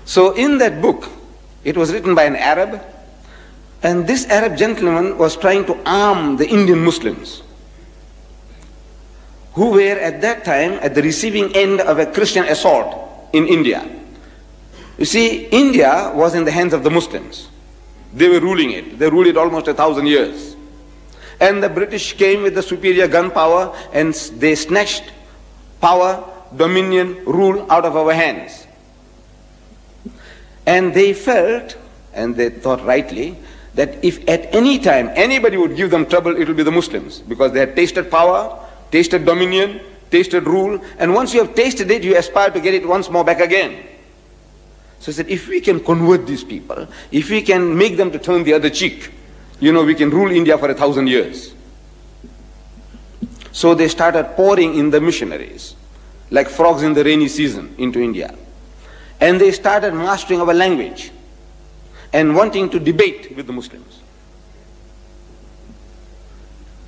So in that book, it was written by an Arab, and this Arab gentleman was trying to arm the Indian Muslims, who were at that time at the receiving end of a Christian assault in India. You see, India was in the hands of the Muslims. They were ruling it. They ruled it almost 1,000 years. And the British came with the superior gun power, and they snatched power, dominion, rule out of our hands. And they felt, and they thought rightly, that if at any time anybody would give them trouble, it will be the Muslims, because they had tasted power, tasted dominion, tasted rule, and once you have tasted it, you aspire to get it once more back again. So he said, if we can convert these people, if we can make them to turn the other cheek, we can rule India for 1,000 years. So they started pouring in the missionaries, like frogs in the rainy season, into India. And they started mastering our language and wanting to debate with the Muslims.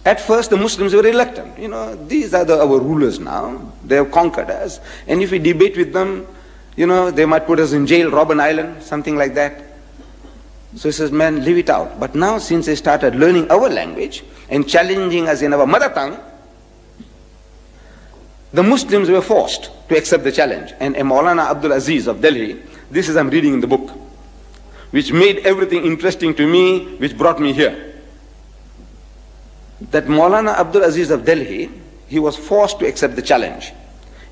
At first, the Muslims were reluctant. These are our rulers now. They have conquered us. And if we debate with them, they might put us in jail, Robben Island, something like that. So he says, man, leave it out. But now, since they started learning our language and challenging us in our mother tongue, the Muslims were forced to accept the challenge. And Maulana Abdul Aziz of Delhi, this is I'm reading in the book, which made everything interesting to me, which brought me here. That Maulana Abdul Aziz of Delhi, he was forced to accept the challenge.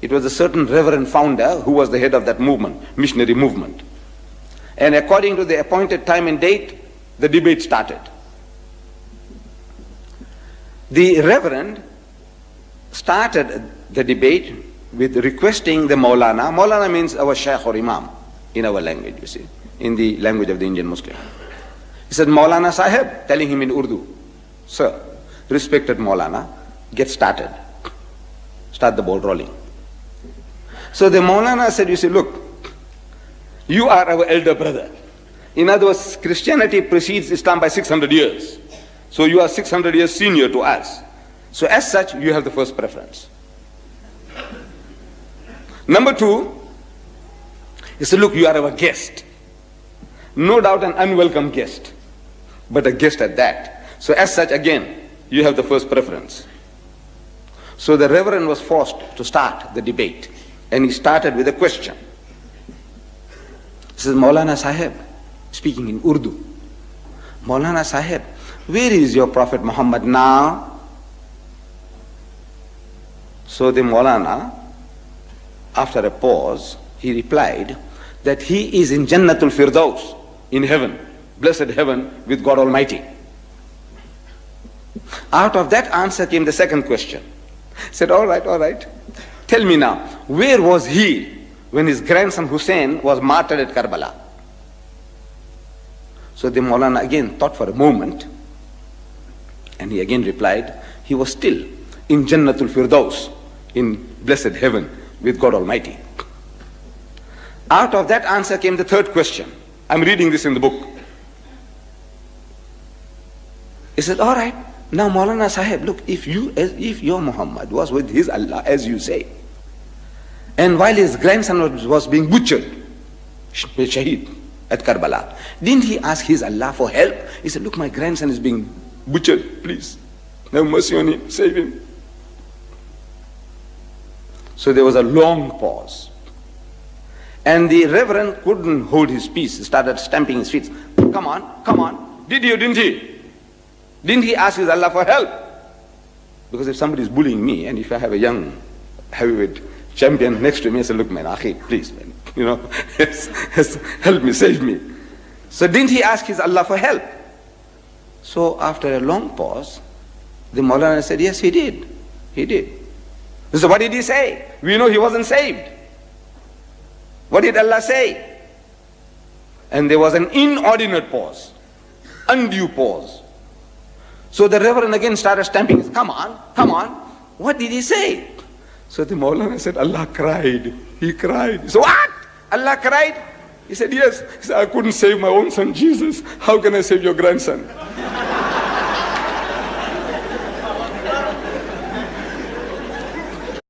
It was a certain reverend founder who was the head of that movement, missionary movement. And according to the appointed time and date, the debate started. The reverend started the debate with requesting the Maulana. Maulana means our Shaykh or Imam in our language, you see, in the language of the Indian Muslim. He said, Maulana Sahib, telling him in Urdu, sir, respected Maulana, get started. Start the ball rolling. So the Maulana said, you see, look, you are our elder brother. In other words, Christianity precedes Islam by 600 years. So you are 600 years senior to us. So as such, you have the first preference. Number two, he said, look, you are our guest. No doubt an unwelcome guest, but a guest at that. So as such, again, you have the first preference. So the Reverend was forced to start the debate. And he started with a question. He says, Maulana Sahib, speaking in Urdu, Maulana Sahib, where is your Prophet Muhammad now? So the Maulana, after a pause, he replied that he is in Jannatul Firdaus, in heaven, blessed heaven with God Almighty. Out of that answer came the second question. He said, all right, tell me now, where was he when his grandson Hussein was martyred at Karbala? So the Maulana again thought for a moment, and he again replied, he was still in Jannatul Firdaus, in blessed heaven with God Almighty. Out of that answer came the third question. I'm reading this in the book. He said, all right, now Maulana Sahib, look, if your Muhammad was with his Allah, as you say, and while his grandson was being butchered, Shaheed, at Karbala, didn't he ask his Allah for help? He said, look, my grandson is being butchered, please, have mercy on him, save him. So there was a long pause. And the Reverend couldn't hold his peace. He started stamping his feet. Come on. Didn't he? Didn't he ask his Allah for help? Because if somebody is bullying me, and if I have a young heavyweight champion next to me, I say, look, man, Akhi, please, man, help me, save me. So didn't he ask his Allah for help? So after a long pause, the Maulana said, yes, he did. He did. So what did he say? We know he wasn't saved. What did Allah say? And there was an inordinate pause, undue pause. So the Reverend again started stamping. Come on. What did he say? So the Maulana said, Allah cried. He cried. He said, what? Allah cried? He said, yes. He said, I couldn't save my own son Jesus. How can I save your grandson?